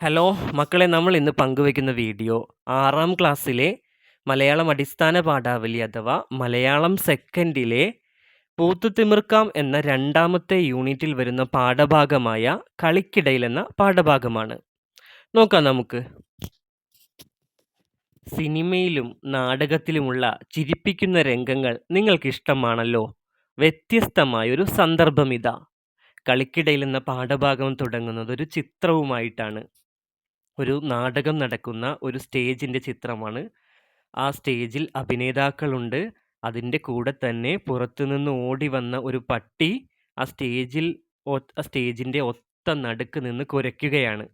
Hello മക്കളെ, നമ്മൾ ഇന്ന് പങ്കുവയ്ക്കുന്ന വീഡിയോ 6ാം ക്ലാസ്സിലെ മലയാളം അടിസ്ഥാന പാഠാവലി അഥവാ മലയാളം സെക്കൻഡിലെ പൂത്തുതിമിർക്കാം എന്ന 2ാമത്തെ യൂണിറ്റിൽ വരുന്ന പാഠഭാഗമായ കളിക്കിടയിൽ എന്ന പാഠഭാഗമാണ്. നോക്കാം നമുക്ക്. സിനിമയിലും നാടകത്തിലുമുള്ള ചിരിപ്പിക്കുന്ന രംഗങ്ങൾ നിങ്ങൾക്കിഷ്ടമാണല്ലോ. വ്യത്യസ്തമായൊരു സന്ദർഭമിതാ. കളിക്കിടയിൽ എന്ന പാഠഭാഗം തുടങ്ങുന്നത് ഒരു ചിത്രവുമായിട്ടാണ്. ഒരു നാടകം നടക്കുന്ന ഒരു സ്റ്റേജിൻ്റെ ചിത്രമാണ്. ആ സ്റ്റേജിൽ അഭിനേതാക്കളുണ്ട്. അതിൻ്റെ കൂടെ തന്നെ പുറത്തുനിന്ന് ഓടി വന്ന ഒരു പട്ടി ആ സ്റ്റേജിൻ്റെ ഒത്ത നടുക്ക് നിന്ന് കുരയ്ക്കുകയാണ്.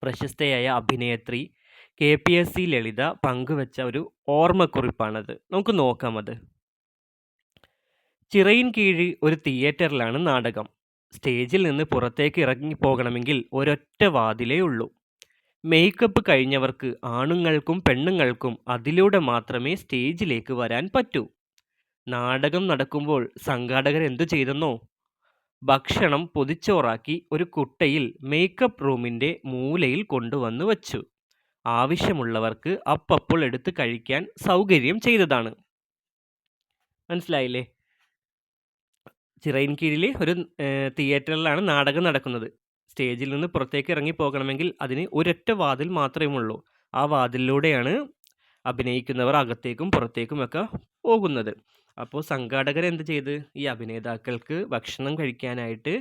പ്രശസ്തയായ അഭിനേത്രി KPSC ലളിത പങ്കുവച്ച ഒരു ഓർമ്മക്കുറിപ്പാണത്. നമുക്ക് നോക്കാം അത്. ചിറയിൻകീഴ് ഒരു തിയേറ്ററിലാണ് നാടകം. സ്റ്റേജിൽ നിന്ന് പുറത്തേക്ക് ഇറങ്ങിപ്പോകണമെങ്കിൽ ഒരൊറ്റ വാതിലേ ഉള്ളൂ. മേക്കപ്പ് കഴിഞ്ഞവർക്ക് ആണുങ്ങൾക്കും പെണ്ണുങ്ങൾക്കും അതിലൂടെ മാത്രമേ സ്റ്റേജിലേക്ക് വരാൻ പറ്റൂ. നാടകം നടക്കുമ്പോൾ സംഘാടകർ എന്തു ചെയ്തെന്നോ? ഭക്ഷണം പൊതിച്ചോറാക്കി ഒരു കുട്ടയിൽ മേക്കപ്പ് റൂമിൻ്റെ മൂലയിൽ കൊണ്ടുവന്ന് വച്ചു. ആവശ്യമുള്ളവർക്ക് അപ്പോൾ എടുത്ത് കഴിക്കാൻ സൗകര്യം ചെയ്തതാണ്. മനസ്സിലായില്ലേ? ചിറയിൻകീഴിലെ ഒരു തിയേറ്ററിലാണ് നാടകം നടക്കുന്നത്. സ്റ്റേജിൽ നിന്ന് പുറത്തേക്ക് ഇറങ്ങി പോകണമെങ്കിൽ അതിന് ഒരൊറ്റ വാതിൽ മാത്രമേ ഉള്ളൂ. ആ വാതിലിലൂടെയാണ് അഭിനയിക്കുന്നവർ അകത്തേക്കും പുറത്തേക്കുമൊക്കെ പോകുന്നത്. അപ്പോൾ സംഘാടകർ എന്ത് ചെയ്ത്, ഈ അഭിനേതാക്കൾക്ക് ഭക്ഷണം കഴിക്കാനായിട്ട്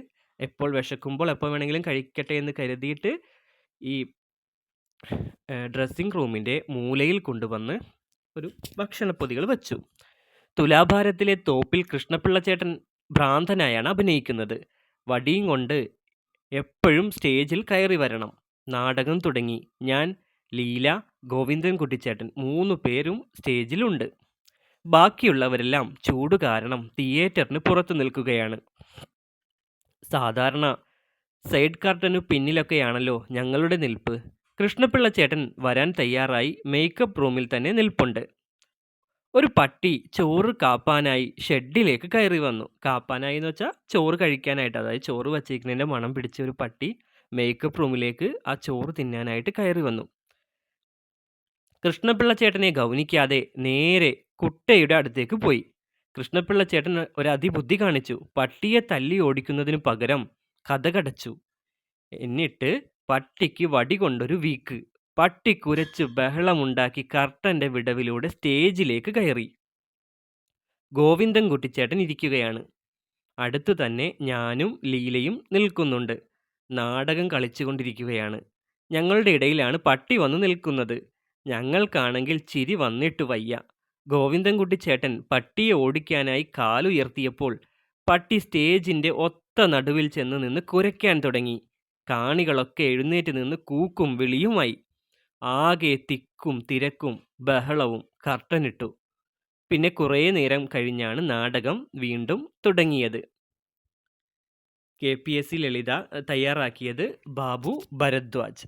എപ്പോൾ വിശക്കുമ്പോൾ എപ്പോൾ വേണമെങ്കിലും കഴിക്കട്ടെ എന്ന് കരുതിയിട്ട് ഈ ഡ്രസ്സിംഗ് റൂമിൻ്റെ മൂലയിൽ കൊണ്ടുവന്ന് ഒരു ഭക്ഷണപ്പൊതികൾ വെച്ചു. തുലാഭാരത്തിലെ തോപ്പിൽ കൃഷ്ണപിള്ള ചേട്ടൻ ഭ്രാന്തനായാണ് അഭിനയിക്കുന്നത്. വടിയും കൊണ്ട് എപ്പോഴും സ്റ്റേജിൽ കയറി വരണം. നാടകം തുടങ്ങി. ഞാൻ, ലീല, ഗോവിന്ദൻ കുട്ടിച്ചേട്ടൻ 3 പേരും സ്റ്റേജിലുണ്ട്. ബാക്കിയുള്ളവരെല്ലാം ചൂട് കാരണം തിയേറ്ററിന് പുറത്തു നിൽക്കുകയാണ്. സാധാരണ സൈഡ് കർട്ടനു പിന്നിലൊക്കെയാണല്ലോ ഞങ്ങളുടെ നിൽപ്പ്. കൃഷ്ണപിള്ള ചേട്ടൻ വരാൻ തയ്യാറായി മേക്കപ്പ് റൂമിൽ തന്നെ നിൽപ്പുണ്ട്. ഒരു പട്ടി ചോറ് കാപ്പാനായി ഷെഡിലേക്ക് കയറി വന്നു. കാപ്പാനായി എന്ന് വെച്ചാൽ ചോറ് കഴിക്കാനായിട്ട്, അതായത് ചോറ് വച്ചിരിക്കുന്നതിൻ്റെ മണം പിടിച്ച ഒരു പട്ടി മേക്കപ്പ് റൂമിലേക്ക് ആ ചോറ് തിന്നാനായിട്ട് കയറി വന്നു. കൃഷ്ണപിള്ള ചേട്ടനെ ഗൗനിക്കാതെ നേരെ കുട്ടയുടെ അടുത്തേക്ക് പോയി. കൃഷ്ണപിള്ള ചേട്ടൻ ഒരു അതിബുദ്ധി കാണിച്ചു. പട്ടിയെ തല്ലി ഓടിക്കുന്നതിന് പകരം കതകടച്ചു. എന്നിട്ട് പട്ടിക്ക് വടി കൊണ്ടൊരു വീക്ക്. പട്ടി കുരച്ച് ബഹളമുണ്ടാക്കി കർട്ടൻ്റെ വിടവിലൂടെ സ്റ്റേജിലേക്ക് കയറി. ഗോവിന്ദൻ കുട്ടിച്ചേട്ടൻ ഇരിക്കുകയാണ്. അടുത്തു തന്നെ ഞാനും ലീലയും നിൽക്കുന്നുണ്ട്. നാടകം കളിച്ചുകൊണ്ടിരിക്കുകയാണ്. ഞങ്ങളുടെ ഇടയിലാണ് പട്ടി വന്ന് നിൽക്കുന്നത്. ഞങ്ങൾക്കാണെങ്കിൽ ചിരി വന്നിട്ട് വയ്യ. ഗോവിന്ദൻകുട്ടി ചേട്ടൻ പട്ടിയെ ഓടിക്കാനായി കാലുയർത്തിയപ്പോൾ പട്ടി സ്റ്റേജിൻ്റെ ഒത്ത നടുവിൽ ചെന്ന് നിന്ന് കുരയ്ക്കാൻ തുടങ്ങി. കാണികളൊക്കെ എഴുന്നേറ്റ് നിന്ന് കൂക്കും വിളിയുമായി. ആകെ തിക്കും തിരക്കും ബഹളവും. കർട്ടനിട്ടു. പിന്നെ കുറേ നേരം കഴിഞ്ഞാണ് നാടകം വീണ്ടും തുടങ്ങിയത്. KPSC ലളിത തയ്യാറാക്കിയത് ബാബു ഭരദ്വാജ്.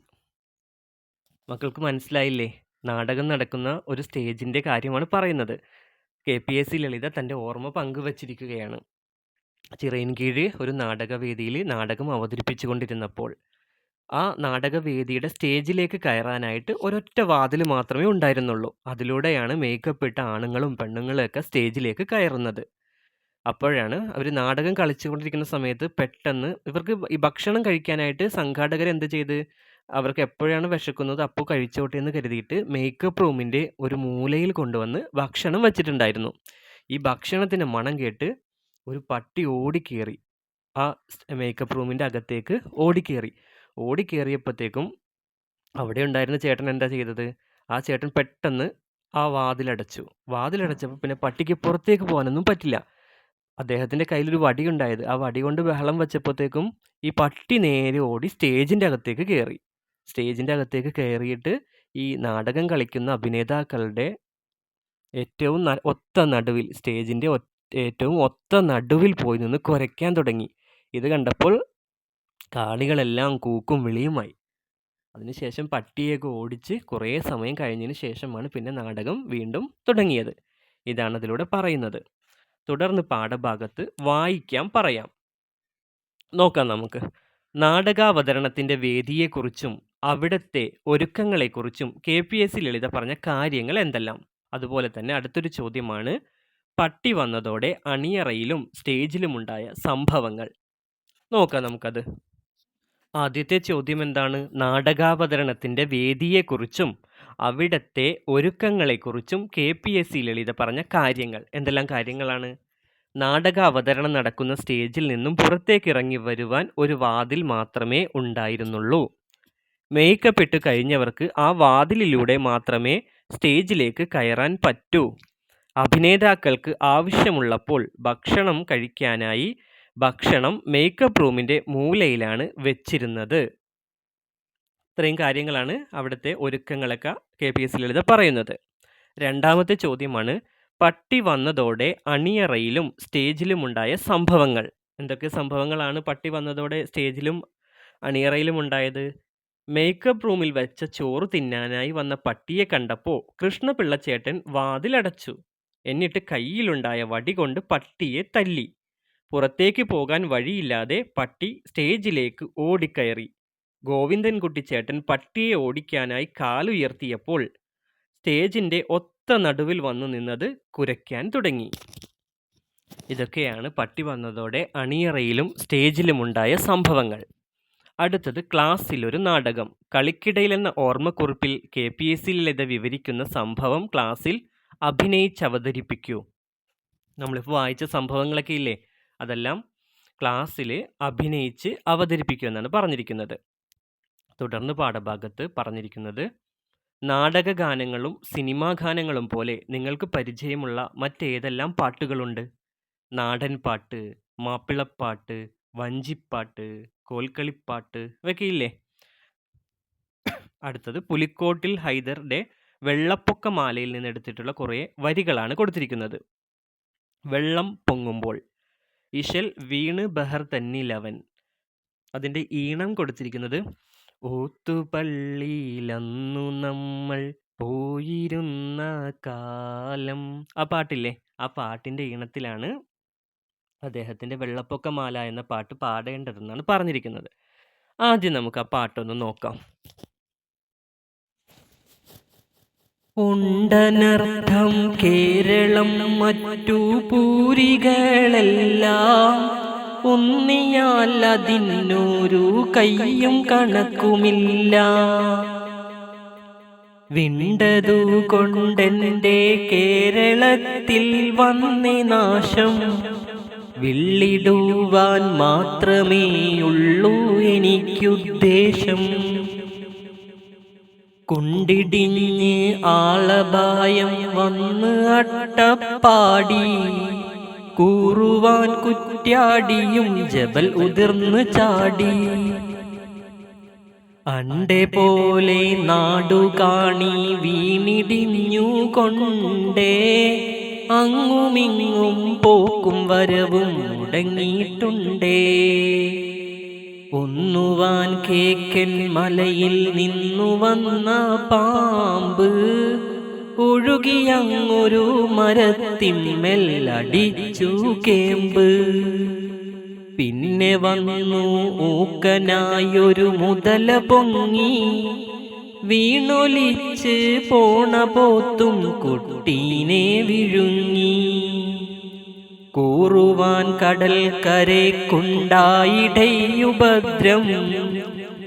മക്കൾക്ക് മനസ്സിലായില്ലേ? നാടകം നടക്കുന്ന ഒരു സ്റ്റേജിൻ്റെ കാര്യമാണ് പറയുന്നത്. KPSC ലളിത തൻ്റെ ഓർമ്മ പങ്കുവച്ചിരിക്കുകയാണ്. ചിറയിൻകീഴ് ഒരു നാടകവേദിയിൽ നാടകം അവതരിപ്പിച്ചു കൊണ്ടിരുന്നപ്പോൾ ആ നാടകവേദിയുടെ സ്റ്റേജിലേക്ക് കയറാനായിട്ട് ഒരൊറ്റ വാതിൽ മാത്രമേ ഉണ്ടായിരുന്നുള്ളൂ. അതിലൂടെയാണ് മേക്കപ്പ് ഇട്ട ആണുങ്ങളും പെണ്ണുങ്ങളൊക്കെ സ്റ്റേജിലേക്ക് കയറുന്നത്. അപ്പോഴാണ് അവർ നാടകം കളിച്ചുകൊണ്ടിരിക്കുന്ന സമയത്ത് പെട്ടെന്ന് ഇവർക്ക് ഈ ഭക്ഷണം കഴിക്കാനായിട്ട് സംഘാടകർ എന്ത് ചെയ്ത്, അവർക്ക് എപ്പോഴാണ് വിശക്കുന്നത് അപ്പോൾ കഴിച്ചോട്ടെ എന്ന് കരുതിയിട്ട് മേക്കപ്പ് റൂമിൻ്റെ ഒരു മൂലയിൽ കൊണ്ടുവന്ന് ഭക്ഷണം വച്ചിട്ടുണ്ടായിരുന്നു. ഈ ഭക്ഷണത്തിൻ്റെ മണം കേട്ട് ഒരു പട്ടി ഓടിക്കേറി ആ മേക്കപ്പ് റൂമിൻ്റെ അകത്തേക്ക് ഓടിക്കേറിയപ്പോഴത്തേക്കും അവിടെ ഉണ്ടായിരുന്ന ചേട്ടൻ എന്താ ചെയ്തത്, ആ ചേട്ടൻ പെട്ടെന്ന് ആ വാതിലടച്ചപ്പോൾ പിന്നെ പട്ടിക്ക് പുറത്തേക്ക് പോകാനൊന്നും പറ്റില്ല. അദ്ദേഹത്തിൻ്റെ കയ്യിലൊരു വടി ഉണ്ടായത്. ആ വടി കൊണ്ട് ബഹളം വെച്ചപ്പോഴത്തേക്കും ഈ പട്ടി നേരെ ഓടി സ്റ്റേജിൻ്റെ അകത്തേക്ക് കയറി. സ്റ്റേജിൻ്റെ അകത്തേക്ക് കയറിയിട്ട് ഈ നാടകം കളിക്കുന്ന അഭിനേതാക്കളുടെ ഏറ്റവും ഒത്ത നടുവിൽ, സ്റ്റേജിൻ്റെ ഏറ്റവും ഒത്ത നടുവിൽ പോയി നിന്ന് കുരയ്ക്കാൻ തുടങ്ങി. ഇത് കണ്ടപ്പോൾ കാണികളെല്ലാം കൂക്കും വിളിയുമായി. അതിനുശേഷം പട്ടിയൊക്കെ ഓടിച്ച് കുറേ സമയം കഴിഞ്ഞതിന് ശേഷമാണ് പിന്നെ നാടകം വീണ്ടും തുടങ്ങിയത്. ഇതാണ് അതിലൂടെ പറയുന്നത്. തുടർന്ന് പാഠഭാഗത്ത് വായിക്കാൻ പറയാം. നോക്കാം നമുക്ക്. നാടകാവതരണത്തിന്റെ വേദിയെക്കുറിച്ചും അവിടുത്തെ ഒരുക്കങ്ങളെക്കുറിച്ചും KPSC ലളിത പറഞ്ഞ കാര്യങ്ങൾ എന്തെല്ലാം? അതുപോലെ തന്നെ അടുത്തൊരു ചോദ്യമാണ്, പട്ടി വന്നതോടെ അണിയറയിലും സ്റ്റേജിലുമുണ്ടായ സംഭവങ്ങൾ. നോക്കാം നമുക്കത്. ആദ്യത്തെ ചോദ്യം എന്താണ്? നാടകാവതരണത്തിന്റെ വേദിയെക്കുറിച്ചും അവിടത്തെ ഒരുക്കങ്ങളെക്കുറിച്ചും KPSC ലളിത പറഞ്ഞ കാര്യങ്ങൾ. എന്തെല്ലാം കാര്യങ്ങളാണ്? നാടകാവതരണം നടക്കുന്ന സ്റ്റേജിൽ നിന്നും പുറത്തേക്കിറങ്ങി വരുവാൻ ഒരു വാതിൽ മാത്രമേ ഉണ്ടായിരുന്നുള്ളൂ. മേക്കപ്പ് ഇട്ട് കഴിഞ്ഞവർക്ക് ആ വാതിലിലൂടെ മാത്രമേ സ്റ്റേജിലേക്ക് കയറാൻ പറ്റൂ. അഭിനേതാക്കൾക്ക് ആവശ്യമുള്ളപ്പോൾ ഭക്ഷണം കഴിക്കാനായി ഭക്ഷണം മേക്കപ്പ് റൂമിന്റെ മൂലയിലാണ് വെച്ചിരുന്നത്. ഇത്രയും കാര്യങ്ങളാണ് അവിടുത്തെ ഒരുക്കങ്ങളൊക്കെ KPSC ലളിത പറയുന്നത്. രണ്ടാമത്തെ ചോദ്യമാണ്, പട്ടി വന്നതോടെ അണിയറയിലും സ്റ്റേജിലുമുണ്ടായ സംഭവങ്ങൾ. എന്തൊക്കെ സംഭവങ്ങളാണ് പട്ടി വന്നതോടെ സ്റ്റേജിലും അണിയറയിലും ഉണ്ടായത്? മേക്കപ്പ് റൂമിൽ വെച്ച ചോറ് തിന്നാനായി വന്ന പട്ടിയെ കണ്ടപ്പോൾ കൃഷ്ണപിള്ള ചേട്ടൻ വാതിലടച്ചു. എന്നിട്ട് കയ്യിലുണ്ടായ വടി കൊണ്ട് പട്ടിയെ തല്ലി. പുറത്തേക്ക് പോകാൻ വഴിയില്ലാതെ പട്ടി സ്റ്റേജിലേക്ക് ഓടിക്കയറി. ഗോവിന്ദൻകുട്ടി ചേട്ടൻ പട്ടിയെ ഓടിക്കാനായി കാലുയർത്തിയപ്പോൾ സ്റ്റേജിന്റെ ഒത്ത നടുവിൽ വന്നു നിന്നത് കുരയ്ക്കാൻ തുടങ്ങി. ഇതൊക്കെയാണ് പട്ടി വന്നതോടെ അണിയറയിലും സ്റ്റേജിലുമുണ്ടായ സംഭവങ്ങൾ. അടുത്തത്, ക്ലാസ്സിലൊരു നാടകം. കളിക്കിടയിൽ എന്ന ഓർമ്മക്കുറിപ്പിൽ KPSC ലളിത വിവരിക്കുന്ന സംഭവം ക്ലാസ്സിൽ അഭിനയിച്ചവതരിപ്പിക്കൂ. നമ്മളിപ്പോൾ വായിച്ച സംഭവങ്ങളൊക്കെ ഇല്ലേ, അതെല്ലാം ക്ലാസ്സിൽ അഭിനയിച്ച് അവതരിപ്പിക്കൂ എന്നാണ് പറഞ്ഞിരിക്കുന്നത്. തുടർന്ന് പാഠഭാഗത്ത് പറഞ്ഞിരിക്കുന്നത്, നാടകഗാനങ്ങളും സിനിമാ ഗാനങ്ങളും പോലെ നിങ്ങൾക്ക് പരിചയമുള്ള മറ്റേതെല്ലാം പാട്ടുകളുണ്ട്? നാടൻ പാട്ട്, മാപ്പിളപ്പാട്ട്, വഞ്ചിപ്പാട്ട്, കോൽക്കളിപ്പാട്ട്, ഇവയൊക്കെ ഇല്ലേ? അടുത്തത്, പുലിക്കോട്ടിൽ ഹൈദരുടെ വെള്ളപ്പൊക്ക മാലയിൽ നിന്ന് എടുത്തിട്ടുള്ള കുറേ വരികളാണ് കൊടുത്തിരിക്കുന്നത്. വെള്ളം പൊങ്ങുമ്പോൾ ഇശൽ വീണ് ബഹർ തന്നിലവൻ. അതിൻ്റെ ഈണം കൊടുത്തിരിക്കുന്നത്, ഓത്തുപള്ളിയിലന്നു നമ്മൾ പോയിരുന്ന കാലം. ആ പാട്ടില്ലേ, ആ പാട്ടിൻ്റെ ഈണത്തിലാണ് അദ്ദേഹത്തിൻ്റെ വെള്ളപ്പൊക്ക മാല എന്ന പാട്ട് പാടേണ്ടതെന്നാണ് പറഞ്ഞിരിക്കുന്നത്. ആദ്യം നമുക്ക് ആ പാട്ടൊന്ന് നോക്കാം. ഉണ്ടനർത്ഥം കേരളം മറ്റു പൂരികളെല്ലാം ഒന്നിയാൽ അതിനൊരു കയ്യും കണക്കുമില്ല. വിണ്ടതു കൊണ്ടെന്റെ കേരളത്തിൽ വന്നേ നാശം, വിള്ളിടുവാൻ മാത്രമേയുള്ളൂ എനിക്കുദ്ദേശം. കുണ്ടിടിഞ്ഞ് ആളപായം വന്ന് അട്ടപ്പാടി, കൂറുവാൻ കുറ്റ്യാടിയും ജബൽ ഉതിർന്ന് ചാടി. അണ്ടെ പോലെ നാടുകാണി വീണിടിഞ്ഞു കൊണ്ടേ, അങ്ങുമിങ്ങും പോക്കും വരവും മുടങ്ങിയിട്ടുണ്ടേ. ഒന്നുവാൻ കേക്കൻ മലയിൽ നിന്നു വന്ന പാമ്പ്, ഒഴുകിയങ്ങൊരു മരത്തിന്മേൽ അടിച്ചു കേമ്പ്. പിന്നെ വന്നു ഊക്കനായൊരു മുതല പൊങ്ങി, വീണൊലിച്ച് പോണ പോത്തും കുട്ടീനെ വിഴുങ്ങി. കൂറുവാൻ കടൽക്കരയ്ക്കുണ്ടായിടയുപദ്രം,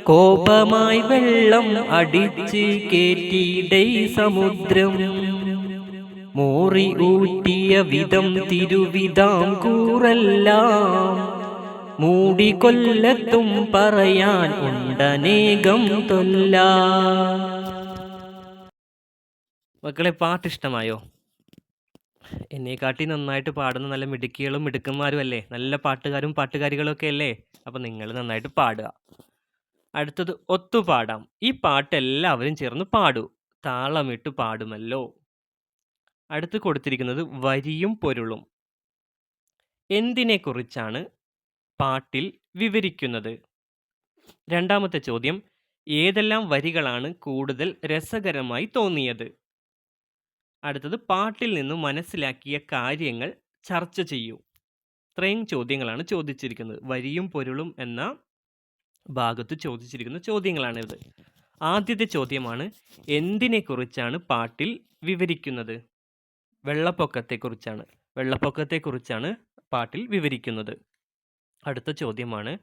കോപമായി വെള്ളം അടിച്ച് കേറ്റിയിടൈ സമുദ്രം. മോറി ഊറ്റിയ വിധം തിരുവിതാംകൂറെല്ലാം, മൂടിക്കൊല്ലത്തും പറയാൻ ഉണ്ടനേകം തൊല്ല. മക്കളെ, പാട്ടിഷ്ടമായോ? എന്നെക്കാട്ടി നന്നായിട്ട് പാടുന്ന നല്ല മിടുക്കികളും മിടുക്കന്മാരും അല്ലേ, നല്ല പാട്ടുകാരും പാട്ടുകാരികളും ഒക്കെ അല്ലേ? അപ്പം നിങ്ങൾ നന്നായിട്ട് പാടുക. അടുത്തത്, ഒത്തുപാടാം. ഈ പാട്ട് എല്ലാവരും ചേർന്ന് പാടൂ, താളമിട്ട് പാടുമല്ലോ. അടുത്ത് കൊടുത്തിരിക്കുന്നത് വരിയും പൊരുളും. എന്തിനെക്കുറിച്ചാണ് പാട്ടിൽ വിവരിക്കുന്നത്? രണ്ടാമത്തെ ചോദ്യം, ഏതെല്ലാം വരികളാണ് കൂടുതൽ രസകരമായി തോന്നിയത്? അടുത്തത്, പാട്ടിൽ നിന്നും മനസ്സിലാക്കിയ കാര്യങ്ങൾ ചർച്ച ചെയ്യൂ. ഇത്രയും ചോദ്യങ്ങളാണ് ചോദിച്ചിരിക്കുന്നത്. വരിയും പൊരുളും എന്ന ഭാഗത്ത് ചോദിച്ചിരിക്കുന്ന ചോദ്യങ്ങളാണിത്. ആദ്യത്തെ ചോദ്യമാണ്, എന്തിനെക്കുറിച്ചാണ് പാട്ടിൽ വിവരിക്കുന്നത്? വെള്ളപ്പൊക്കത്തെക്കുറിച്ചാണ്. വെള്ളപ്പൊക്കത്തെക്കുറിച്ചാണ് പാട്ടിൽ വിവരിക്കുന്നത്. അടുത്ത ചോദ്യമാണ്,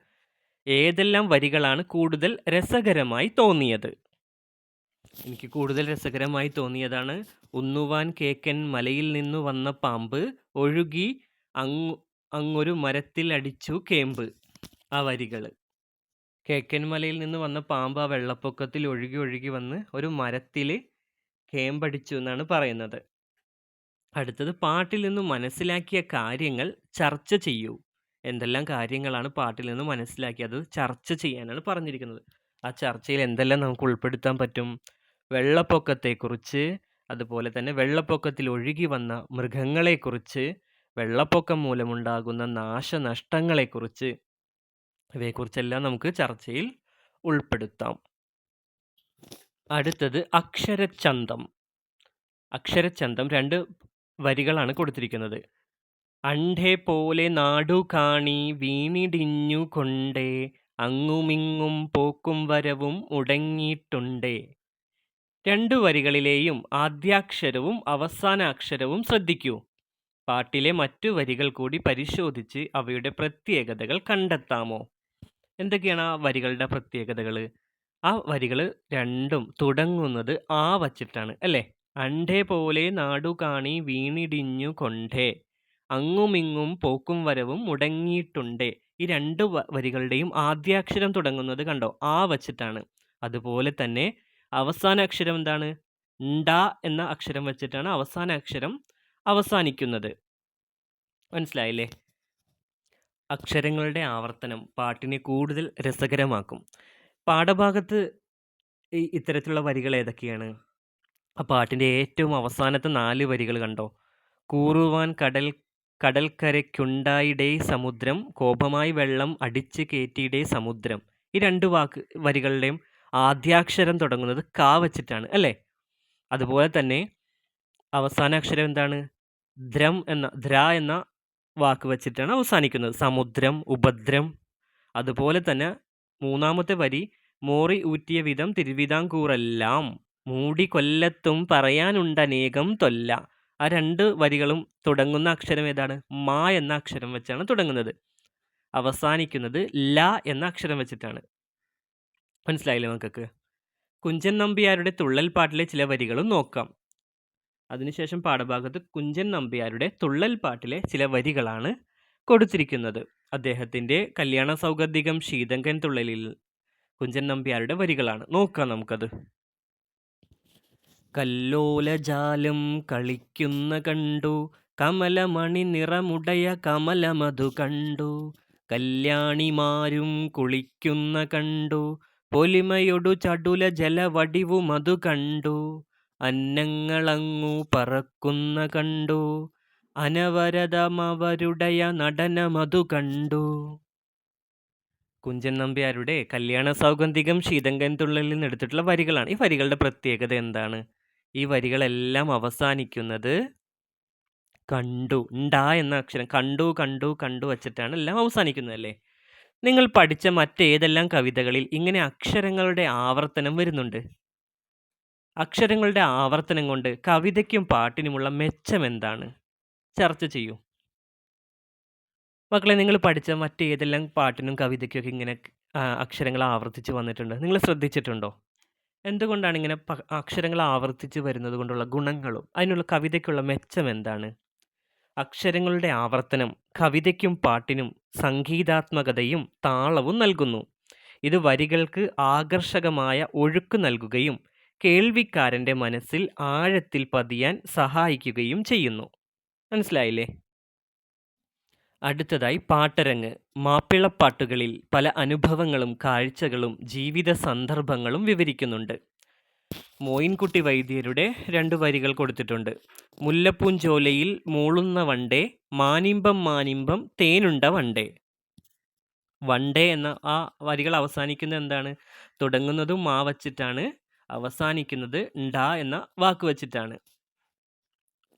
ഏതെല്ലാം വരികളാണ് കൂടുതൽ രസകരമായി തോന്നിയത്? എനിക്ക് കൂടുതൽ രസകരമായി തോന്നിയതാണ്, ഉണ്ണുവാൻ കേക്കൻ മലയിൽ നിന്നു വന്ന പാമ്പ് ഒഴുകി അങ്ങൊരു മരത്തിൽ അടിച്ചു കേമ്പ്. ആ വരികൾ. കേക്കൻ മലയിൽ നിന്ന് വന്ന പാമ്പ് ആ വെള്ളപ്പൊക്കത്തിൽ ഒഴുകി ഒഴുകി വന്ന് ഒരു മരത്തിൽ കേമ്പടിച്ചു എന്നാണ് പറയുന്നത്. അടുത്തത്, പാട്ടിൽ നിന്ന് മനസ്സിലാക്കിയ കാര്യങ്ങൾ ചർച്ച ചെയ്യൂ. എന്തെല്ലാം കാര്യങ്ങളാണ് പാട്ടിൽ നിന്ന് മനസ്സിലാക്കിയത് ചർച്ച ചെയ്യാനാണ് പറഞ്ഞിരിക്കുന്നത്. ആ ചർച്ചയിൽ എന്തെല്ലാം നമുക്ക് ഉൾപ്പെടുത്താൻ പറ്റും? വെള്ളപ്പൊക്കത്തെക്കുറിച്ച്, അതുപോലെ തന്നെ വെള്ളപ്പൊക്കത്തിൽ ഒഴുകി വന്ന മൃഗങ്ങളെക്കുറിച്ച്, വെള്ളപ്പൊക്കം മൂലമുണ്ടാകുന്ന നാശനഷ്ടങ്ങളെക്കുറിച്ച്, ഇവയെക്കുറിച്ചെല്ലാം നമുക്ക് ചർച്ചയിൽ ഉൾപ്പെടുത്താം. അടുത്തത് അക്ഷരച്ചന്തം. അക്ഷരച്ചന്തം 2 വരികളാണ് കൊടുത്തിരിക്കുന്നത്. അണ്ടെ പോലെ നാടു കാണി വീണിടിഞ്ഞു കൊണ്ടേ അങ്ങുമിങ്ങും പോക്കും വരവും മുടങ്ങിയിട്ടുണ്ടേ. 2 വരികളിലെയും ആദ്യാക്ഷരവും അവസാനാക്ഷരവും ശ്രദ്ധിക്കൂ. പാട്ടിലെ മറ്റു വരികൾ കൂടി പരിശോധിച്ച് അവയുടെ പ്രത്യേകതകൾ കണ്ടെത്താമോ? എന്തൊക്കെയാണ് ആ വരികളുടെ പ്രത്യേകതകൾ? ആ വരികൾ രണ്ടും തുടങ്ങുന്നത് ആ വച്ചിട്ടാണ് അല്ലേ? അണ്ടെ പോലെ നാടു കാണി വീണിടിഞ്ഞു കൊണ്ടേ അങ്ങുമിങ്ങും പോക്കും വരവും മുടങ്ങിയിട്ടുണ്ടേ. ഈ 2 വരികളുടെയും ആദ്യാക്ഷരം തുടങ്ങുന്നത് കണ്ടോ? ആ വച്ചിട്ടാണ്. അതുപോലെ തന്നെ അവസാന അക്ഷരം എന്താണ്? ണ്ട എന്ന അക്ഷരം വെച്ചിട്ടാണ് അവസാന അക്ഷരം അവസാനിക്കുന്നത്. മനസ്സിലായില്ലേ? അക്ഷരങ്ങളുടെ ആവർത്തനം പാട്ടിനെ കൂടുതൽ രസകരമാക്കും. പാഠഭാഗത്ത് ഇത്തരത്തിലുള്ള വരികൾ ഏതൊക്കെയാണ്? ആ പാട്ടിൻ്റെ ഏറ്റവും അവസാനത്തെ 4 വരികൾ കണ്ടോ? കൂറുവാൻ കടൽക്കരയ്ക്കുണ്ടായിടേ സമുദ്രം, കോപമായി വെള്ളം അടിച്ച് കേറ്റിയിടേ സമുദ്രം. ഈ 2 വരികളുടെയും ആദ്യാക്ഷരം തുടങ്ങുന്നത് കാ വച്ചിട്ടാണ് അല്ലേ? അതുപോലെ തന്നെ അവസാന അക്ഷരം എന്താണ്? ദ്ര എന്ന വാക്ക് വച്ചിട്ടാണ് അവസാനിക്കുന്നത്. സമുദ്രം, ഉപദ്രം. അതുപോലെ തന്നെ മൂന്നാമത്തെ വരി, മോറി ഊറ്റിയ വിധം തിരുവിതാംകൂറെല്ലാം മൂടി കൊല്ലത്തും പറയാനുണ്ടനേകം തൊല്ല. ആ 2 വരികളും തുടങ്ങുന്ന അക്ഷരം ഏതാണ്? മാ എന്ന അക്ഷരം വെച്ചാണ് തുടങ്ങുന്നത്. അവസാനിക്കുന്നത് ല എന്ന അക്ഷരം വെച്ചിട്ടാണ്. മനസ്സിലായില്ലേ മക്കൾക്ക്? കുഞ്ചൻ നമ്പ്യാരുടെ തുള്ളൽ പാട്ടിലെ ചില വരികളും നോക്കാം. അതിനുശേഷം പാഠഭാഗത്ത് കുഞ്ചൻ നമ്പ്യാരുടെ തുള്ളൽ പാട്ടിലെ ചില വരികളാണ് കൊടുത്തിരിക്കുന്നത്. അദ്ദേഹത്തിൻ്റെ കല്യാണ സൗഗന്ധികം ശീതങ്കൻ തുള്ളലിൽ കുഞ്ചൻ നമ്പ്യാരുടെ വരികളാണ്. നോക്കാം നമുക്കത്. കല്ലോലജാലം കളിക്കുന്ന കണ്ടു, കമലമണി നിറമുടയ കമലമധു കണ്ടു, കല്യാണിമാരും കുളിക്കുന്ന കണ്ടു, പൊലിമയൊടു ചടുല ജലവടിവു മധു കണ്ടു, അന്നങ്ങളങ്ങു പറക്കുന്ന കണ്ടു, അനവരതമവരുടയ നടനമധു കണ്ടു. കുഞ്ചൻ നമ്പ്യാരുടെ കല്യാണ സൗഗന്ധികം ശീതങ്കൻ തുള്ളലിൽ നിന്ന് എടുത്തിട്ടുള്ള വരികളാണ്. ഈ വരികളുടെ പ്രത്യേകത എന്താണ്? ഈ വരികളെല്ലാം അവസാനിക്കുന്നത് കണ്ടു, ണ്ടാ എന്ന അക്ഷരം, കണ്ടു കണ്ടു കണ്ടു വച്ചിട്ടാണ് എല്ലാം അവസാനിക്കുന്നത് അല്ലേ? നിങ്ങൾ പഠിച്ച മറ്റേതെല്ലാം കവിതകളിൽ ഇങ്ങനെ അക്ഷരങ്ങളുടെ ആവർത്തനം വരുന്നുണ്ട്? അക്ഷരങ്ങളുടെ ആവർത്തനം കൊണ്ട് കവിതയ്ക്കും പാട്ടിനുമുള്ള മെച്ചം എന്താണ്? ചർച്ച ചെയ്യൂ. മക്കളെ, നിങ്ങൾ പഠിച്ച മറ്റേതെല്ലാം പാട്ടിനും കവിതയ്ക്കൊക്കെ ഇങ്ങനെ അക്ഷരങ്ങൾ ആവർത്തിച്ച് വന്നിട്ടുണ്ട്? നിങ്ങൾ ശ്രദ്ധിച്ചിട്ടുണ്ടോ? എന്തുകൊണ്ടാണ് ഇങ്ങനെ അക്ഷരങ്ങൾ ആവർത്തിച്ച് വരുന്നത് കൊണ്ടുള്ള ഗുണങ്ങളും അതിനുള്ള കവിതയ്ക്കുള്ള മെച്ചം എന്താണ്? അക്ഷരങ്ങളുടെ ആവർത്തനം കവിതയ്ക്കും പാട്ടിനും സംഗീതാത്മകതയും താളവും നൽകുന്നു. ഇത് വരികൾക്ക് ആകർഷകമായ ഒഴുക്ക് നൽകുകയും കേൾവിക്കാരൻ്റെ മനസ്സിൽ ആഴത്തിൽ പതിയാൻ സഹായിക്കുകയും ചെയ്യുന്നു. മനസ്സിലായില്ലേ? അടുത്തതായി പാട്ടരങ്ങ്. മാപ്പിളപ്പാട്ടുകളിൽ പല അനുഭവങ്ങളും കാഴ്ചകളും ജീവിത സന്ദർഭങ്ങളും വിവരിക്കുന്നുണ്ട്. മോയിൻകുട്ടി വൈദ്യരുടെ 2 വരികൾ കൊടുത്തിട്ടുണ്ട്. മുല്ലപ്പൂഞ്ചോലയിൽ മൂളുന്ന വണ്ടേ, മാനിമ്പം മാനിമ്പം തേനുണ്ട വണ്ടേ. വണ്ടേ എന്ന ആ വരികൾ അവസാനിക്കുന്നത് എന്താണ്? തുടങ്ങുന്നതും മാ വച്ചിട്ടാണ്, അവസാനിക്കുന്നത് ണ്ടാ എന്ന വാക്ക് വച്ചിട്ടാണ്.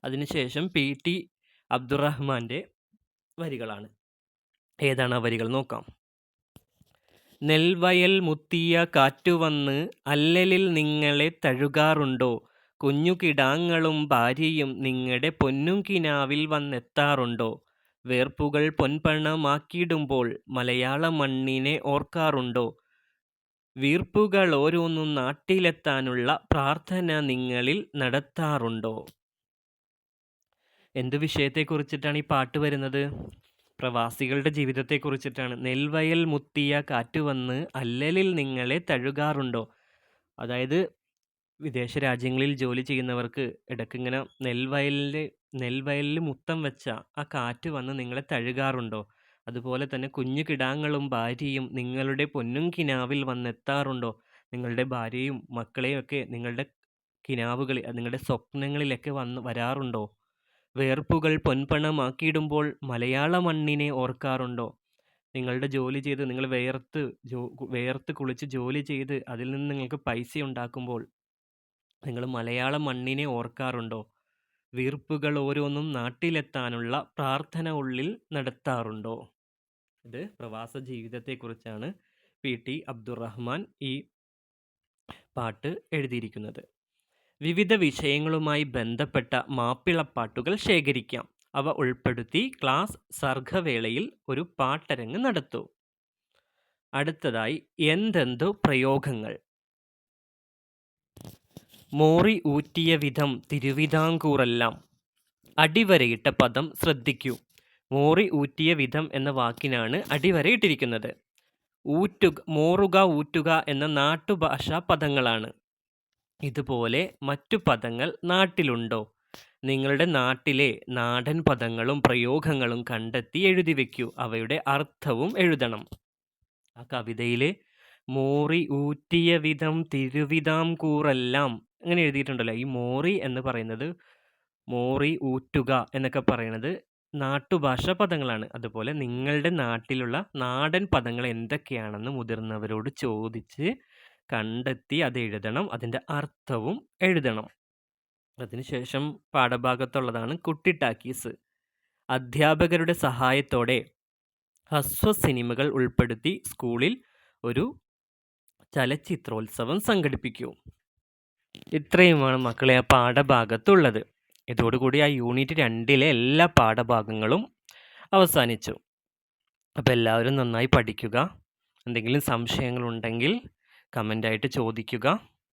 അതിനുശേഷം PT അബ്ദുറഹ്മാൻ്റെ വരികളാണ്. ഏതാണ് ആ വരികൾ നോക്കാം. നെൽവയൽ മുത്തിയ കാറ്റുവന്ന് അല്ലലിൽ നിങ്ങളെ തഴുകാറുണ്ടോ? കുഞ്ഞുകിടാങ്ങളും ഭാര്യയും നിങ്ങളുടെ പൊന്നും കിനാവിൽ വന്നെത്താറുണ്ടോ? വേർപ്പുകൾ പൊൻപണമാക്കിയിടുമ്പോൾ മലയാള മണ്ണിനെ ഓർക്കാറുണ്ടോ? വീർപ്പുകളോരോന്നും നാട്ടിലെത്താനുള്ള പ്രാർത്ഥന നിങ്ങളിൽ നടത്താറുണ്ടോ? എന്ത് വിഷയത്തെക്കുറിച്ചിട്ടാണ് ഈ പാട്ട് വരുന്നത്? പ്രവാസികളുടെ ജീവിതത്തെക്കുറിച്ചിട്ടാണ്. നെൽവയൽ മുത്തിയ കാറ്റുവന്ന് അല്ലലിൽ നിങ്ങളെ തഴുകാറുണ്ടോ? അതായത് വിദേശ രാജ്യങ്ങളിൽ ജോലി ചെയ്യുന്നവർക്ക് ഇടയ്ക്കിങ്ങനെ നെൽവയലിൽ മുത്തം വെച്ച ആ കാറ്റ് വന്ന് നിങ്ങളെ തഴുകാറുണ്ടോ? അതുപോലെ തന്നെ കുഞ്ഞു കിടാങ്ങളും ഭാര്യയും നിങ്ങളുടെ പൊന്നും കിനാവിൽ വന്നെത്താറുണ്ടോ? നിങ്ങളുടെ ഭാര്യയും മക്കളെയും ഒക്കെ നിങ്ങളുടെ കിനാവുകളിൽ, നിങ്ങളുടെ സ്വപ്നങ്ങളിലൊക്കെ വരാറുണ്ടോ? വേർപ്പുകൾ പൊൻപണമാക്കിയിടുമ്പോൾ മലയാള മണ്ണിനെ ഓർക്കാറുണ്ടോ? നിങ്ങളുടെ ജോലി ചെയ്ത് നിങ്ങൾ വേർത്ത് കുളിച്ച് ജോലി ചെയ്ത് അതിൽ നിന്ന് നിങ്ങൾക്ക് പൈസ ഉണ്ടാക്കുമ്പോൾ നിങ്ങൾ മലയാള മണ്ണിനെ ഓർക്കാറുണ്ടോ? വീർപ്പുകൾ ഓരോന്നും നാട്ടിലെത്താനുള്ള പ്രാർത്ഥന ഉള്ളിൽ നടത്താറുണ്ടോ? ഇത് പ്രവാസ ജീവിതത്തെക്കുറിച്ചാണ് പി.ടി. അബ്ദുറഹ്മാൻ ഈ പാട്ട് എഴുതിയിരിക്കുന്നത്. വിവിധ വിഷയങ്ങളുമായി ബന്ധപ്പെട്ട മാപ്പിളപ്പാട്ടുകൾ ശേഖരിക്കാം. അവ ഉൾപ്പെടുത്തി ക്ലാസ് സർഗവേളയിൽ ഒരു പാട്ടരങ്ങ് നടത്തൂ. അടുത്തതായി എന്തെന്തോ പ്രയോഗങ്ങൾ. മോറി ഊറ്റിയ വിധം തിരുവിതാംകൂറെല്ലാം. അടിവരയിട്ട പദം ശ്രദ്ധിക്കൂ. മോറി ഊറ്റിയ വിധം എന്ന വാക്കിനാണ് അടിവരയിട്ടിരിക്കുന്നത്. മോറുക, ഊറ്റുക എന്ന നാട്ടുഭാഷാ പദങ്ങളാണ്. ഇതുപോലെ മറ്റു പദങ്ങൾ നാട്ടിലുണ്ടോ? നിങ്ങളുടെ നാട്ടിലെ നാടൻ പദങ്ങളും പ്രയോഗങ്ങളും കണ്ടെത്തി എഴുതി വയ്ക്കൂ. അവയുടെ അർത്ഥവും എഴുതണം. ആ കവിതയിലെ മോറി ഊറ്റിയ വിധം തിരുവിതാംകൂറെല്ലാം അങ്ങനെ എഴുതിയിട്ടുണ്ടല്ലോ. ഈ മോറി എന്ന് പറയുന്നത്, മോറി ഊറ്റുക എന്നൊക്കെ പറയുന്നത് നാട്ടുഭാഷ പദങ്ങളാണ്. അതുപോലെ നിങ്ങളുടെ നാട്ടിലുള്ള നാടൻ പദങ്ങൾ എന്തൊക്കെയാണെന്ന് മുതിർന്നവരോട് ചോദിച്ച് കണ്ടെത്തി അത് എഴുതണം. അതിൻ്റെ അർത്ഥവും എഴുതണം. അതിനുശേഷം പാഠഭാഗത്തുള്ളതാണ് കുട്ടിട്ടാക്കീസ്. അധ്യാപകരുടെ സഹായത്തോടെ ഹ്രസ്വ സിനിമകൾ ഉൾപ്പെടുത്തി സ്കൂളിൽ ഒരു ചലച്ചിത്രോത്സവം സംഘടിപ്പിക്കൂ. ഇത്രയുമാണ് മക്കളെ ആ പാഠഭാഗത്തുള്ളത്. ഇതോടുകൂടി ആ യൂണിറ്റ് 2 എല്ലാ പാഠഭാഗങ്ങളും അവസാനിച്ചു. അപ്പോൾ എല്ലാവരും നന്നായി പഠിക്കുക. എന്തെങ്കിലും സംശയങ്ങളുണ്ടെങ്കിൽ കമൻ്റായിട്ട് ചോദിക്കുക.